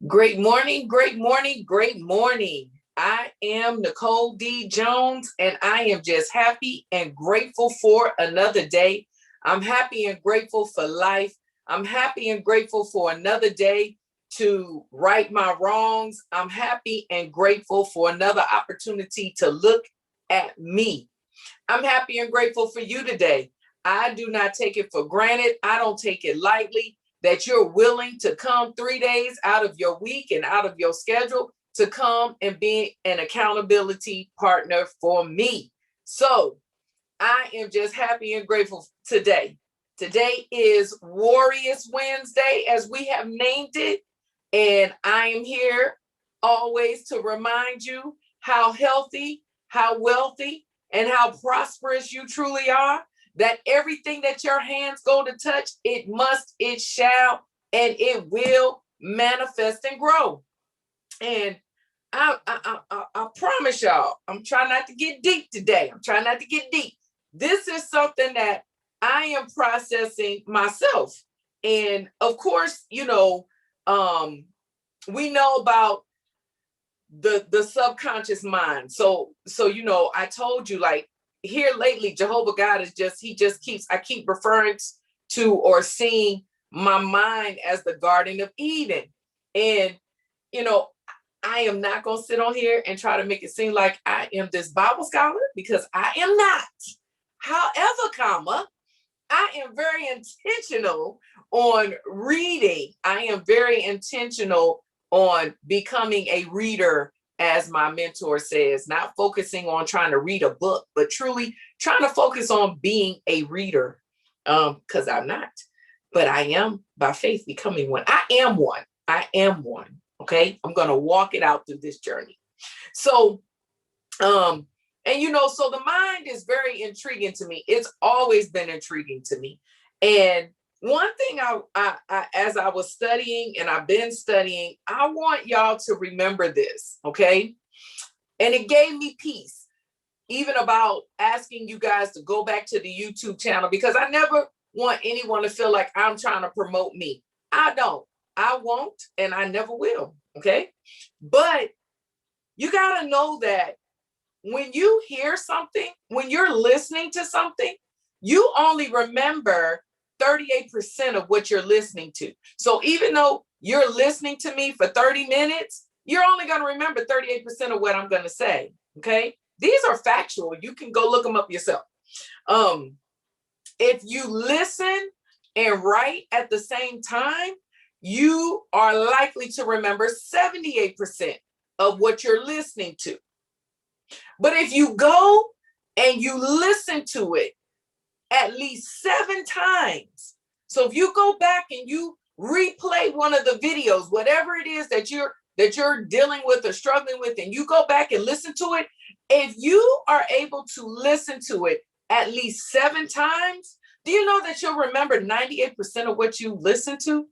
Great morning, great morning, great morning. I am Nicole D. Jones, and I am just happy and grateful for another day. I'm happy and grateful for life. I'm happy and grateful for another day to right my wrongs. I'm happy and grateful for another opportunity to look at me. I'm happy and grateful for you today. I do not take it for granted. I don't take it lightly that you're willing to come 3 days out of your week and out of your schedule to come and be an accountability partner for me. So I am just happy and grateful today. Today is Warriors Wednesday, as we have named it. And I am here always to remind you how healthy, how wealthy, and how prosperous you truly are. That everything that your hands go to touch, it must, it shall, and it will manifest and grow. And I promise y'all, I'm trying not to get deep today. I'm trying not to get deep. This is something that I am processing myself. And of course, we know about the subconscious mind. So I told you, like, here lately, Jehovah God is I keep referring to or seeing my mind as the Garden of Eden. And, I am not going to sit on here and try to make it seem like I am this Bible scholar, because I am not. However, I am very intentional on reading. I am very intentional on becoming a reader, as my mentor says, not focusing on trying to read a book, but truly trying to focus on being a reader. Because I'm not, but I am by faith becoming one. I am one. I am one. Okay. I'm going to walk it out through this journey. So, so the mind is very intriguing to me. It's always been intriguing to me. And one thing I as I was studying, and I've been studying, I want y'all to remember this, okay? And it gave me peace, even about asking you guys to go back to the YouTube channel, because I never want anyone to feel like I'm trying to promote me. I don't. I won't, and I never will, okay? But you got to know that when you hear something, when you're listening to something, you only remember 38% of what you're listening to. So even though you're listening to me for 30 minutes, you're only going to remember 38% of what I'm going to say. Okay. These are factual. You can go look them up yourself. If you listen and write at the same time, you are likely to remember 78% of what you're listening to. But if you go and you listen to it at least 7 times, so if you go back and you replay one of the videos, whatever it is that you're dealing with or struggling with, and you go back and listen to it, if you are able to listen to it at least 7 times, do you know that you'll remember 98% of what you listen to?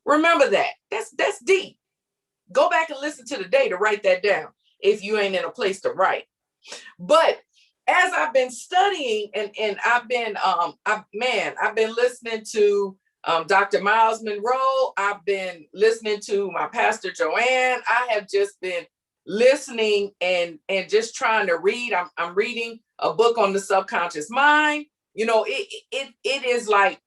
Remember that. That's deep. Go back and listen to the data, write that down if you ain't in a place to write. But as I've been studying, and I've been listening to Dr. Miles Monroe. I've been listening to my pastor Joanne. I have just been listening and just trying to read. I'm reading a book on the subconscious mind. It is like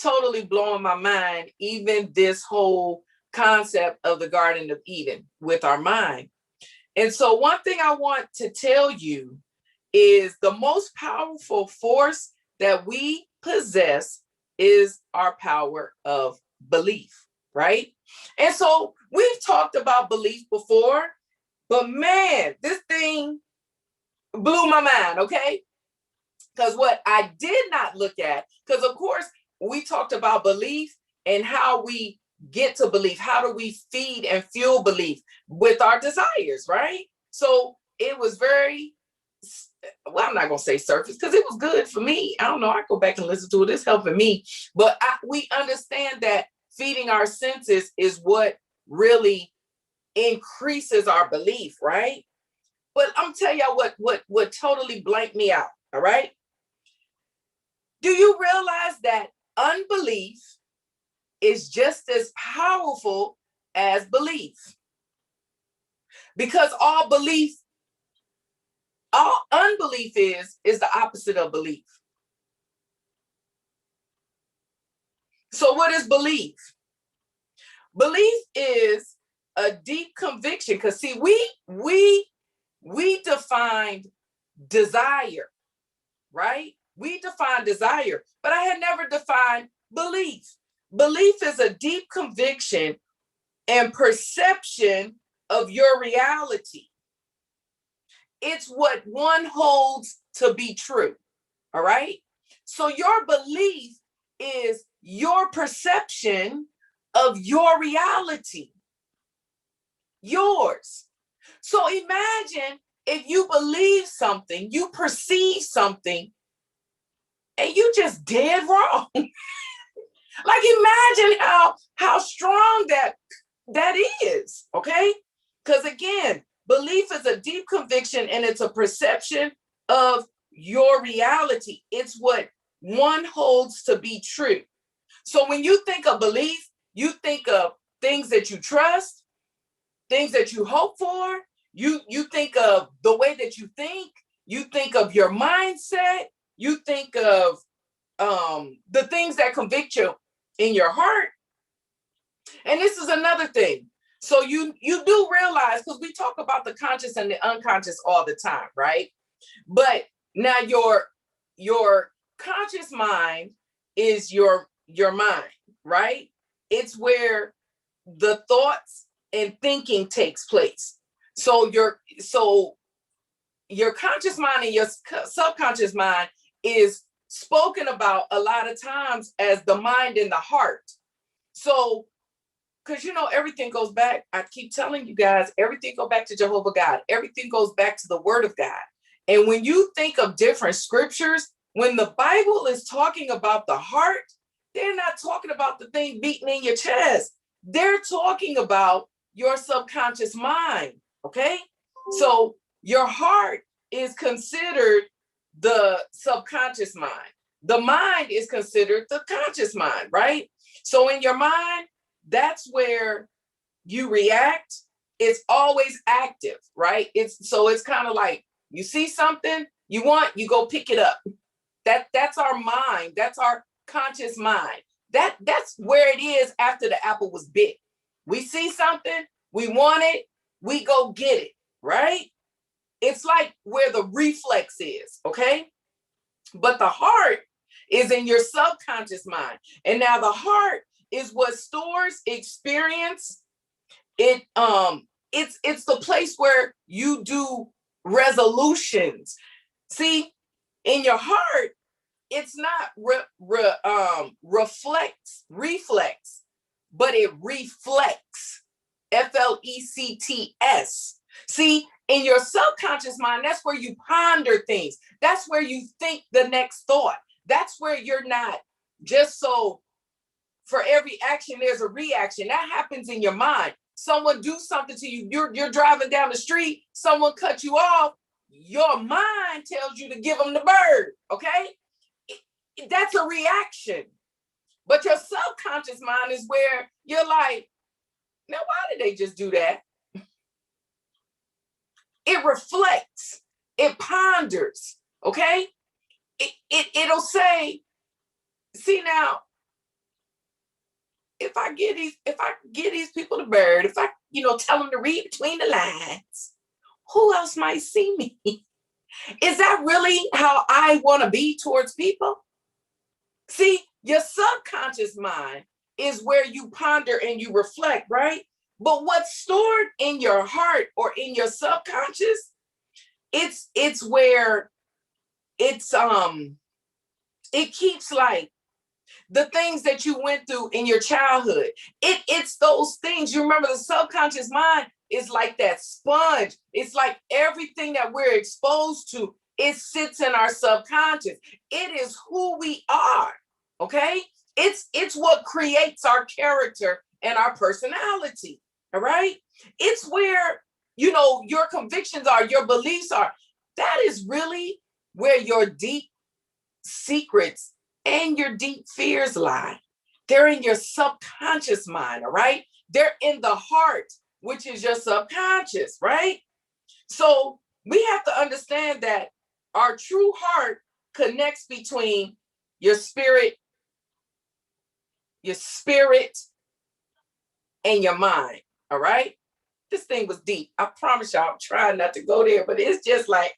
totally blowing my mind, even this whole concept of the Garden of Eden with our mind. And so one thing I want to tell you is the most powerful force that we possess is our power of belief, right? And so we've talked about belief before, but man, this thing blew my mind, okay? Because what I did not look at, because of course we talked about belief and how we get to belief. How do we feed and fuel belief with our desires, right? So it was very, well, I'm not going to say surface, because it was good for me. I don't know. I go back and listen to it. It's helping me. But we understand that feeding our senses is what really increases our belief, right? But I'm telling y'all what totally blanked me out, all right? Do you realize that unbelief is just as powerful as belief. Because all unbelief is the opposite of belief. So what is belief? Belief is a deep conviction, because see, we defined desire, right? We defined desire, but I had never defined belief. Belief is a deep conviction and perception of your reality. It's what one holds to be true, all right? So your belief is your perception of your reality, yours. So imagine if you believe something, you perceive something, and you just dead wrong. Like imagine how strong that is, okay? Because again, belief is a deep conviction and it's a perception of your reality. It's what one holds to be true. So when you think of belief, you think of things that you trust, things that you hope for. You think of the way that you think of your mindset, you think of the things that convict you in your heart. And this is another thing. So you do realize, because we talk about the conscious and the unconscious all the time, right? But now your conscious mind is your mind, right? It's where the thoughts and thinking takes place. So your conscious mind and your subconscious mind is spoken about a lot of times as the mind and the heart. So, because everything goes back, I keep telling you guys, everything goes back to Jehovah God. Everything goes back to the word of God. And when you think of different scriptures, when the Bible is talking about the heart, they're not talking about the thing beating in your chest. They're talking about your subconscious mind, okay? So your heart is considered the subconscious mind. The mind is considered the conscious mind, right? So in your mind, that's where you react. It's always active, right? It's kind of like you see something you want, you go pick it up. That's our mind. That's our conscious mind. That's where it is after the apple was bit. We see something, we want it, we go get it, right? It's like where the reflex is, okay? But the heart is in your subconscious mind. And now the heart is what stores experience. It's the place where you do resolutions. See, in your heart, it's not reflex, but it reflects. FLECTS. See, in your subconscious mind, that's where you ponder things. That's where you think the next thought. That's where you're not just so for every action, there's a reaction. That happens in your mind. Someone do something to you. You're driving down the street. Someone cut you off. Your mind tells you to give them the bird. Okay. That's a reaction. But your subconscious mind is where you're like, now, why did they just do that? It reflects, it ponders, okay? It'll say, see now, if I give these people the bird, if I, tell them to read between the lines, who else might see me? Is that really how I want to be towards people? See, your subconscious mind is where you ponder and you reflect, right? But what's stored in your heart or in your subconscious, it's where it keeps like the things that you went through in your childhood. It's those things. You remember, the subconscious mind is like that sponge. It's like everything that we're exposed to, it sits in our subconscious. It is who we are, okay? It's what creates our character and our personality, all right? It's where, your convictions are, your beliefs are. That is really where your deep secrets and your deep fears lie. They're in your subconscious mind, all right? They're in the heart, which is your subconscious, right? So we have to understand that our true heart connects between your spirit and your mind. All right. This thing was deep. I promise y'all, I'm trying not to go there, but it's just like,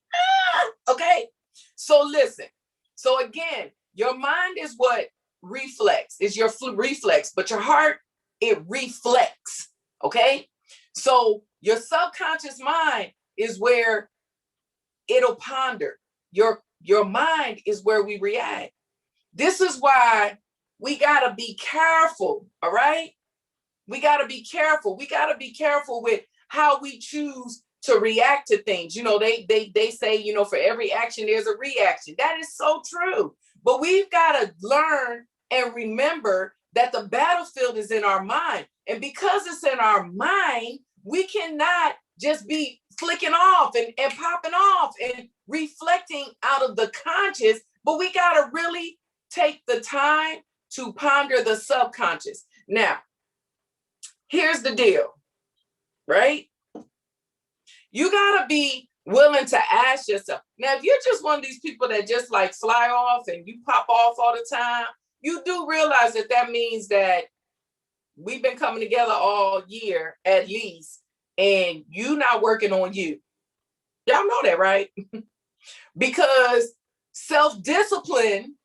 okay. So listen. So again, your mind is what reflects, is your reflex, but your heart, it reflects. Okay. So your subconscious mind is where it'll ponder. Your mind is where we react. This is why we got to be careful. All right. We got to be careful. We got to be careful with how we choose to react to things. You know, they say, you know, for every action, there's a reaction. That is so true. But we've got to learn and remember that the battlefield is in our mind. And because it's in our mind, we cannot just be flicking off and popping off and reflecting out of the conscious, but we got to really take the time to ponder the subconscious. Now, here's the deal, right? You got to be willing to ask yourself. Now, if you're just one of these people that just like fly off and you pop off all the time, you do realize that that means that we've been coming together all year at least, and you not working on you. Y'all know that, right? Because self-discipline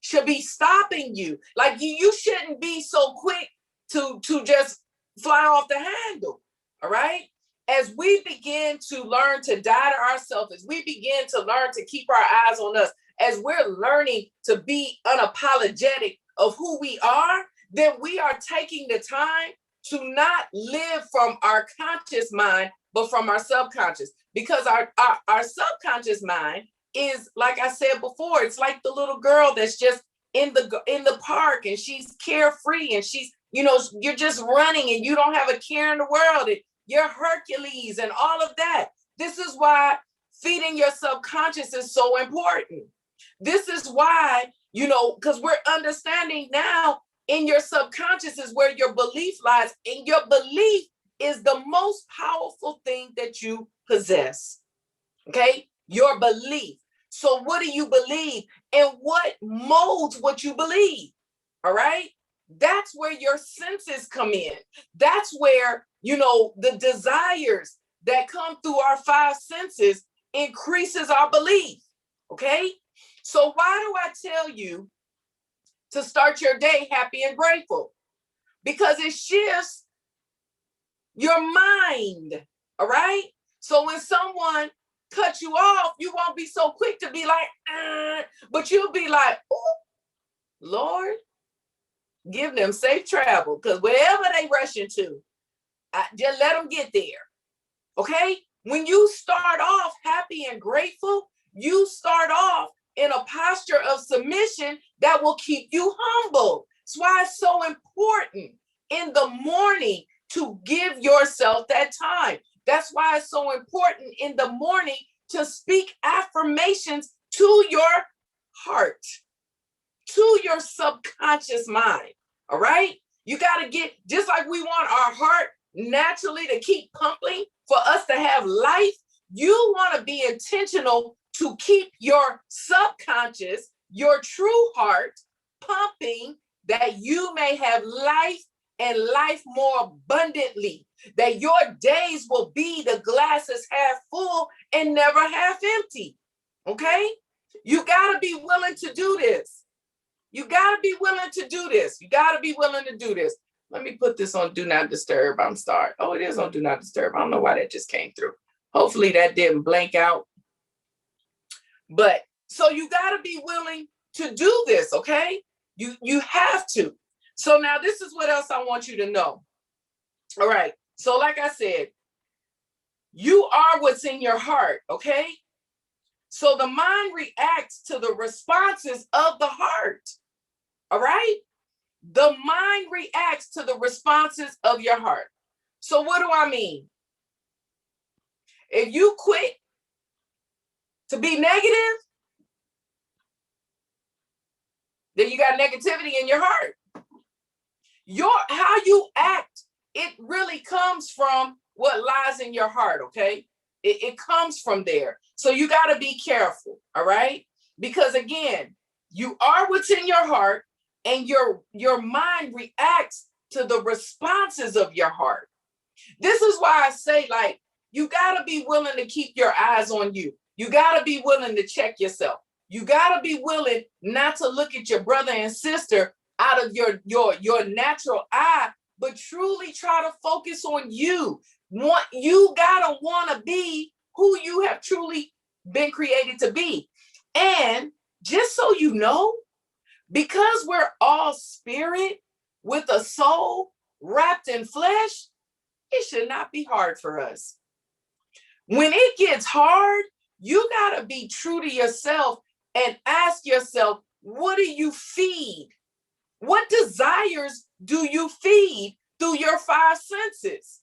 should be stopping you. Like you shouldn't be so quick to just fly off the handle. All right. As we begin to learn to die to ourselves, as we begin to learn to keep our eyes on us, as we're learning to be unapologetic of who we are, then we are taking the time to not live from our conscious mind, but from our subconscious. Because our subconscious mind is, like I said before, it's like the little girl that's just in the park and she's carefree and she's, you know, you're just running and you don't have a care in the world. And you're Hercules and all of that. This is why feeding your subconscious is so important. This is why, you know, because we're understanding now in your subconscious is where your belief lies. And your belief is the most powerful thing that you possess. Okay? Your belief. So what do you believe? And what molds what you believe? All right? That's where your senses come in. That's where, you know, the desires that come through our five senses increases our belief. Okay? So why do I tell you to start your day happy and grateful? Because it shifts your mind. All right? So when someone cuts you off, you won't be so quick to be like, but you'll be like, oh, Lord, give them safe travel, because wherever they rushing to, just let them get there. Okay? When you start off happy and grateful, you start off in a posture of submission that will keep you humble. That's why it's so important in the morning to give yourself that time. That's why it's so important in the morning to speak affirmations to your heart, to your subconscious mind. All right? You got to get, just like we want our heart naturally to keep pumping for us to have life, you want to be intentional to keep your subconscious, your true heart pumping, that you may have life and life more abundantly, that your days will be the glasses half full and never half empty. Okay? You got to be willing to do this. You got to be willing to do this. You got to be willing to do this. Let me put this on Do Not Disturb. I'm sorry. Oh, it is on Do Not Disturb. I don't know why that just came through. Hopefully that didn't blank out. But so you got to be willing to do this, okay? You have to. So now this is what else I want you to know. All right. So like I said, you are what's in your heart, okay? So the mind reacts to the responses of the heart. All right? The mind reacts to the responses of your heart. So what do I mean? If you quit to be negative, then you got negativity in your heart. How you act it really comes from what lies in your heart, okay? It comes from there. So you got to be careful, all right? Because again, you are what's in your heart, and your mind reacts to the responses of your heart. This is why I say, like, you got to be willing to keep your eyes on you. You got to be willing to check yourself. You got to be willing not to look at your brother and sister out of your natural eye, but truly try to focus on you. You gotta want to be who you have truly been created to be. And just so you know, because we're all spirit with a soul wrapped in flesh, it should not be hard for us. When it gets hard, you gotta be true to yourself and ask yourself, what do you feed? What desires do you feed through your five senses?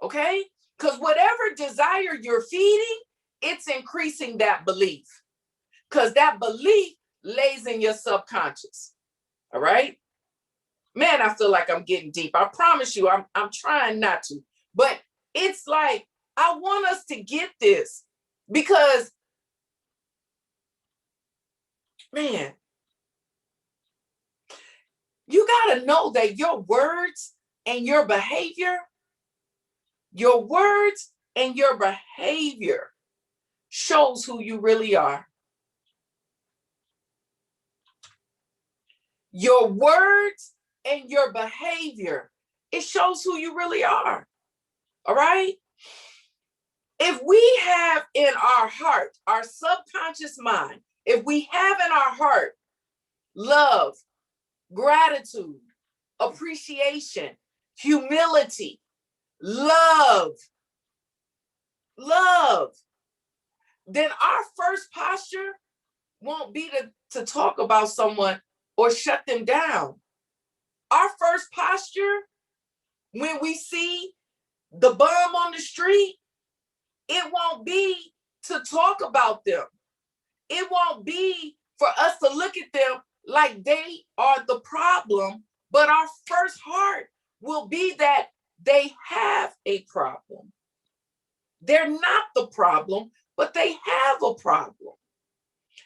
Okay? Because whatever desire you're feeding, it's increasing that belief. Because that belief lays in your subconscious. All right? Man, I feel like I'm getting deep. I promise you, I'm trying not to. But it's like, I want us to get this because, man, you got to know that your words and your behavior shows who you really are. Your words and your behavior, it shows who you really are. All right? If we have in our heart, our subconscious mind, if we have in our heart love, gratitude, appreciation, humility, love, then our first posture won't be to talk about someone or shut them down. Our first posture, when we see the bum on the street, it won't be to talk about them. It won't be for us to look at them like they are the problem, but our first heart will be that they have a problem. They're not the problem, but they have a problem.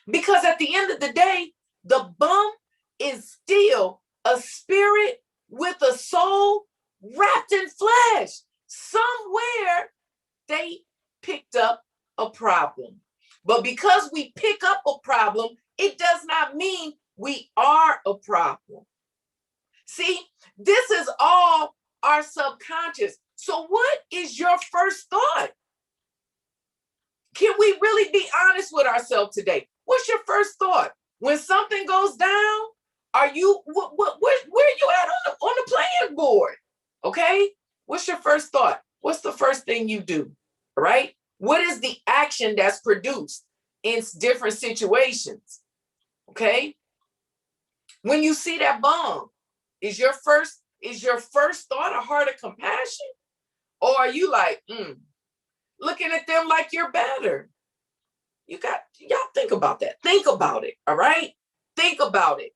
Because at the end of the day, the bum is still a spirit with a soul wrapped in flesh. Somewhere they picked up a problem. But because we pick up a problem, it does not mean we are a problem. See, this is all our subconscious. So what is your first thought? Can we really be honest with ourselves today? What's your first thought? When something goes down, are you, where are you at on the playing board? Okay? What's your first thought? What's the first thing you do? Right? What is the action that's produced in different situations? Okay? When you see that bum, is your first thought a heart of compassion? Or are you like, looking at them like you're better? Y'all think about that. Think about it, all right? Think about it.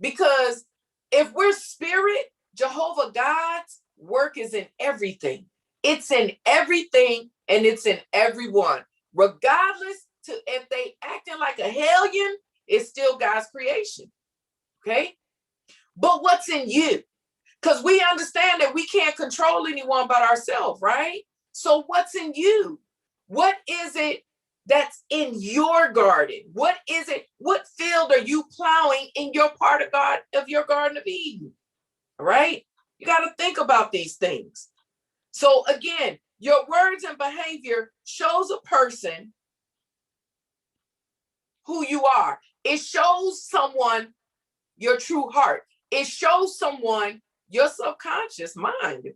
Because if we're spirit, Jehovah God's work is in everything. It's in everything and it's in everyone. Regardless to if they acting like a hellion, it's still God's creation. Okay? But what's in you? Because we understand that we can't control anyone but ourselves, right? So what's in you? What is it that's in your garden? What is it? What field are you plowing in your part of God, of your Garden of Eden? All right? You got to think about these things. So again, your words and behavior shows a person who you are. It shows someone your true heart. It shows someone your subconscious mind.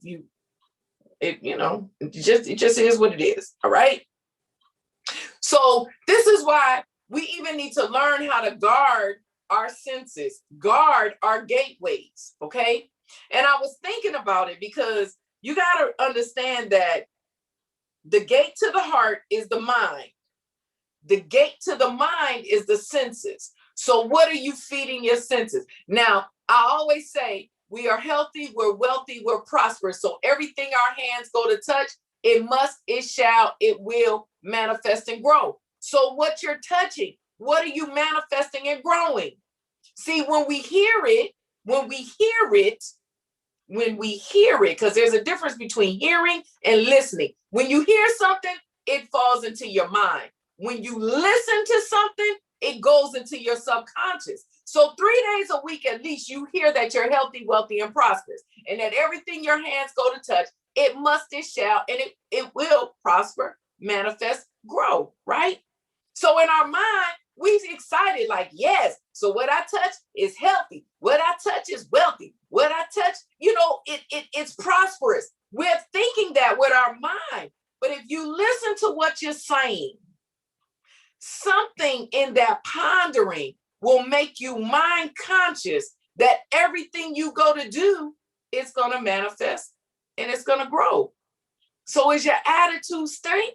It just is what it is. All right. So this is why we even need to learn how to guard our senses, guard our gateways. Okay. And I was thinking about it because you got to understand that the gate to the heart is the mind. The gate to the mind is the senses. So what are you feeding your senses? Now, I always say we are healthy, we're wealthy, we're prosperous. So everything our hands go to touch, it must, it shall, it will manifest and grow. So what you're touching, what are you manifesting and growing? See, when we hear it, because there's a difference between hearing and listening. When you hear something, it falls into your mind. When you listen to something, it goes into your subconscious. So 3 days a week, at least, you hear that you're healthy, wealthy, and prosperous, and that everything your hands go to touch, it must, it shall, and it will prosper, manifest, grow, right? So in our mind, we excited like, yes, so what I touch is healthy. What I touch is wealthy. What I touch, it's prosperous. We're thinking that with our mind. But if you listen to what you're saying, something in that pondering will make you mind conscious that everything you go to do is going to manifest and it's going to grow. So is your attitude stink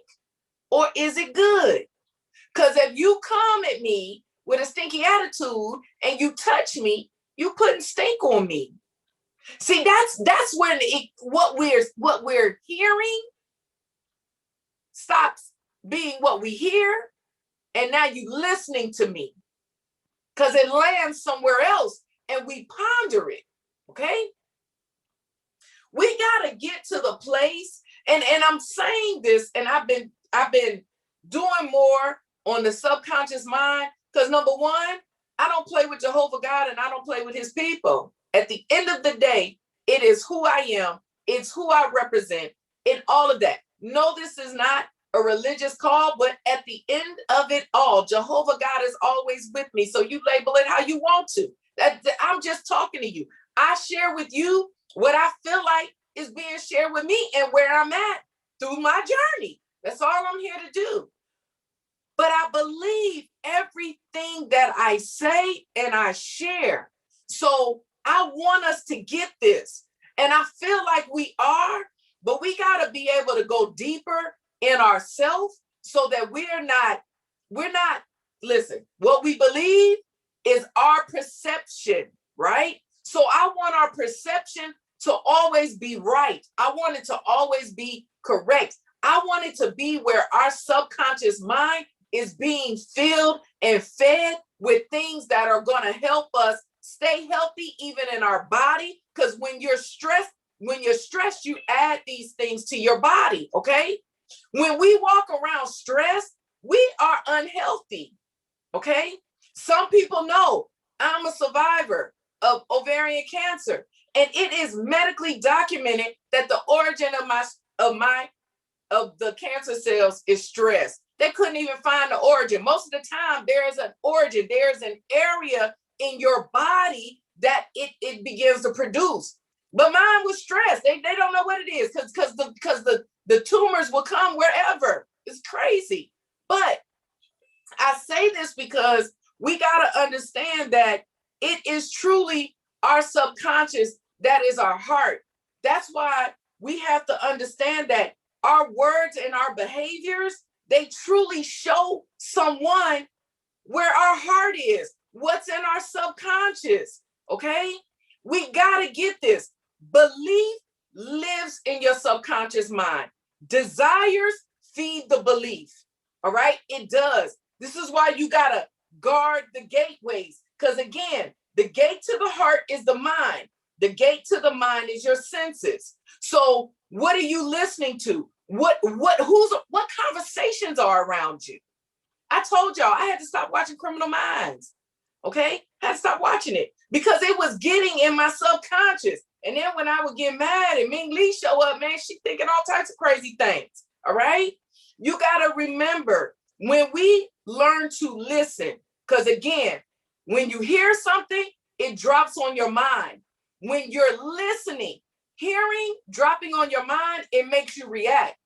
or is it good? Because if you come at me with a stinky attitude and you touch me, you putting stink on me. See, that's when what we're hearing stops being what we hear, and now you listening to me because it lands somewhere else and we ponder it. Okay, we got to get to the place, and I'm saying this, and I've been doing more on the subconscious mind, because number one, I don't play with Jehovah God and I don't play with his people. At the end of the day, it is who I am, it's who I represent, and all of that. No, this is not a religious call, but at the end of it all, Jehovah God is always with me. So you label it how you want to. I'm just talking to you. I share with you what I feel like is being shared with me and where I'm at through my journey. That's all I'm here to do. But I believe everything that I say and I share. So I want us to get this. And I feel like we are, but we got to be able to go deeper in ourselves so that we're not, listen, what we believe is our perception, right? So I want our perception to always be right. I want it to always be correct. I want it to be where our subconscious mind is being filled and fed with things that are going to help us stay healthy, even in our body. Because when you're stressed, you add these things to your body, okay? When we walk around stressed, we are unhealthy, okay? Some people know I'm a survivor of ovarian cancer, and it is medically documented that the origin of the cancer cells is stress. They couldn't even find the origin. Most of the time, there is an origin. There's an area in your body that it begins to produce. But mine was stress. They don't know what it is because the tumors will come wherever. It's crazy. But I say this because we got to understand that it is truly our subconscious that is our heart. That's why we have to understand that our words and our behaviors, they truly show someone where our heart is, what's in our subconscious, okay? We got to get this. Belief lives in your subconscious mind. Desires feed the belief, all right? It does. This is why you got to guard the gateways, because again, the gate to the heart is the mind. The gate to the mind is your senses. So what are you listening to? What conversations are around you? I told y'all I had to stop watching Criminal Minds. Okay? I had to stop watching it because it was getting in my subconscious. And then when I would get mad and Ming Lee show up, man, she thinking all types of crazy things. All right? You got to remember when we learn to listen, because again, when you hear something, it drops on your mind. When you're listening, hearing dropping on your mind, it makes you react.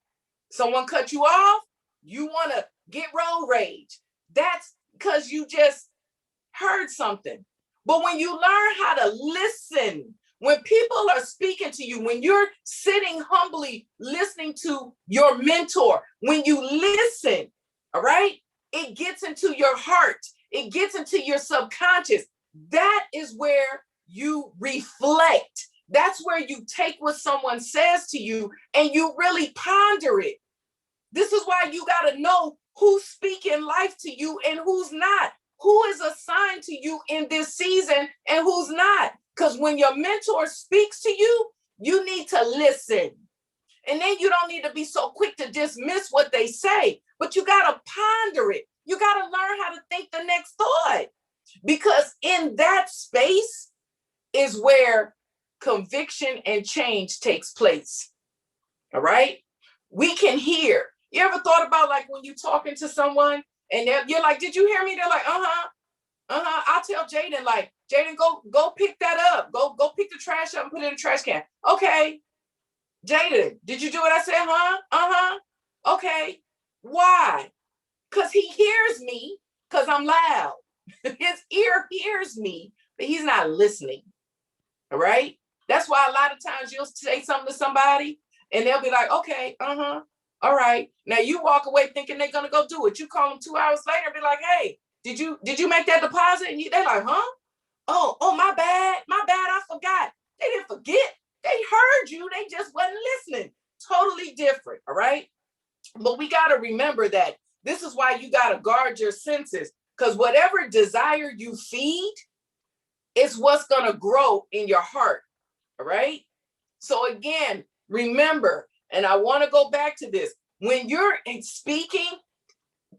Someone cut you off, you want to get road rage. That's because you just heard something. But when you learn how to listen, when people are speaking to you, when you're sitting humbly listening to your mentor, when you listen, all right, it gets into your heart. It gets into your subconscious. That is where you reflect. That's where you take what someone says to you and you really ponder it. This is why you got to know who's speaking life to you and who's not. Who is assigned to you in this season and who's not. Because when your mentor speaks to you, you need to listen. And then you don't need to be so quick to dismiss what they say, but you got to ponder it. You got to learn how to think the next thought, because in that space is where conviction and change takes place. All right. We can hear. You ever thought about, like, when you're talking to someone and you're like, did you hear me? They're like, I'll tell Jaden, like, Jaden, go pick that up. Go pick the trash up and put it in the trash can. Okay. Jaden, did you do what I said? Okay. Why? Because he hears me, because I'm loud. His ear hears me, but he's not listening. All right. That's why a lot of times you'll say something to somebody and they'll be like, okay, all right. Now you walk away thinking they're gonna go do it. You call them 2 hours later and be like, hey, did you make that deposit? And they're like, huh? Oh, my bad, I forgot. They didn't forget. They heard you. They just wasn't listening. Totally different. All right. But we got to remember that this is why you got to guard your senses, because whatever desire you feed is what's going to grow in your heart. All right. So again, remember, and I want to go back to this. When you're speaking,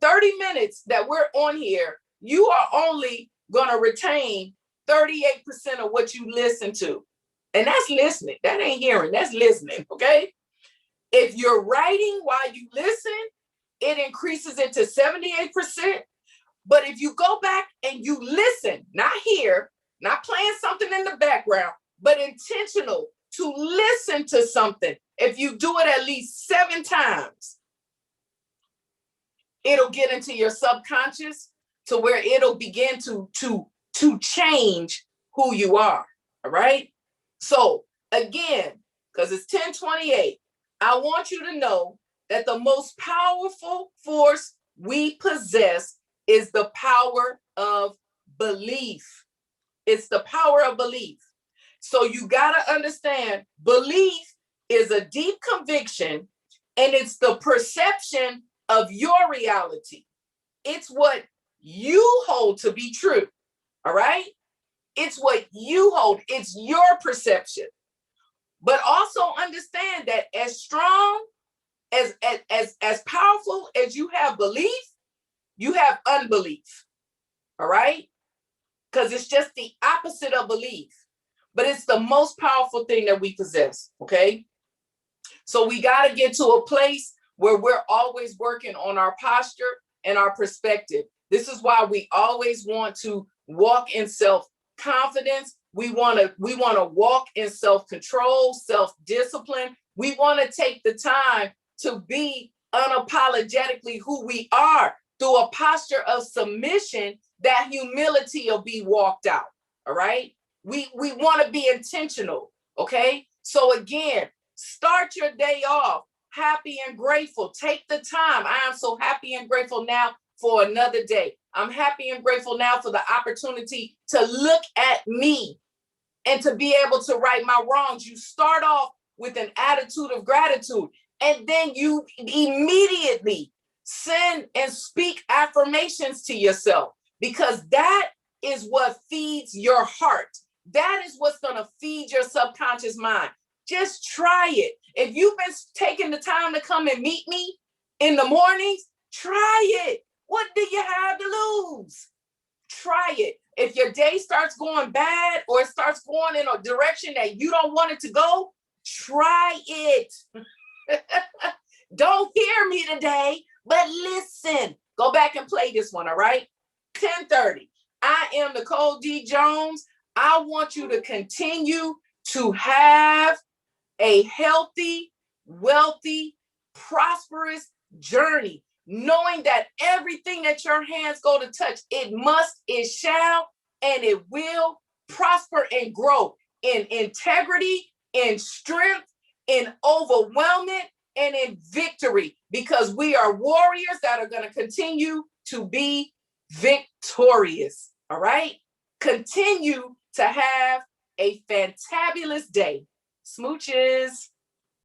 30 minutes that we're on here, you are only going to retain 38% of what you listen to. And that's listening. That ain't hearing. That's listening. Okay. If you're writing while you listen, it increases it to 78%. But if you go back and you listen, not hear, not playing something in the background, but intentional to listen to something, if you do it at least 7 times, it'll get into your subconscious to where it'll begin to change who you are. All right. So again, because it's 10:28, I want you to know that the most powerful force we possess is the power of belief. It's the power of belief. So you got to understand, belief is a deep conviction, and it's the perception of your reality. It's what you hold to be true. All right. It's what you hold. It's your perception. But also understand that as strong, as powerful as you have belief, you have unbelief. All right? Because it's just the opposite of belief. But it's the most powerful thing that we possess. Okay? So we got to get to a place where we're always working on our posture and our perspective. This is why we always want to walk in self-confidence. We want to walk in self-control, self-discipline. We want to take the time to be unapologetically who we are through a posture of submission. That humility will be walked out. All right. We want to be intentional. Okay. So again, start your day off happy and grateful. Take the time. I am so happy and grateful now for another day. I'm happy and grateful now for the opportunity to look at me and to be able to right my wrongs. You start off with an attitude of gratitude, and then you immediately send and speak affirmations to yourself, because that is what feeds your heart. That is what's going to feed your subconscious mind. Just try it. If you've been taking the time to come and meet me in the mornings, try it. What do you have to lose? Try it. If your day starts going bad or it starts going in a direction that you don't want it to go, try it. Don't hear me today, but listen. Go back and play this one, all right? 10:30. I am Nicole D. Jones. I want you to continue to have a healthy, wealthy, prosperous journey, knowing that everything that your hands go to touch, it must, it shall, and it will prosper and grow in integrity, in strength, in overwhelmment, and in victory, because we are warriors that are going to continue to be victorious. All right? Continue to have a fantabulous day. Smooches.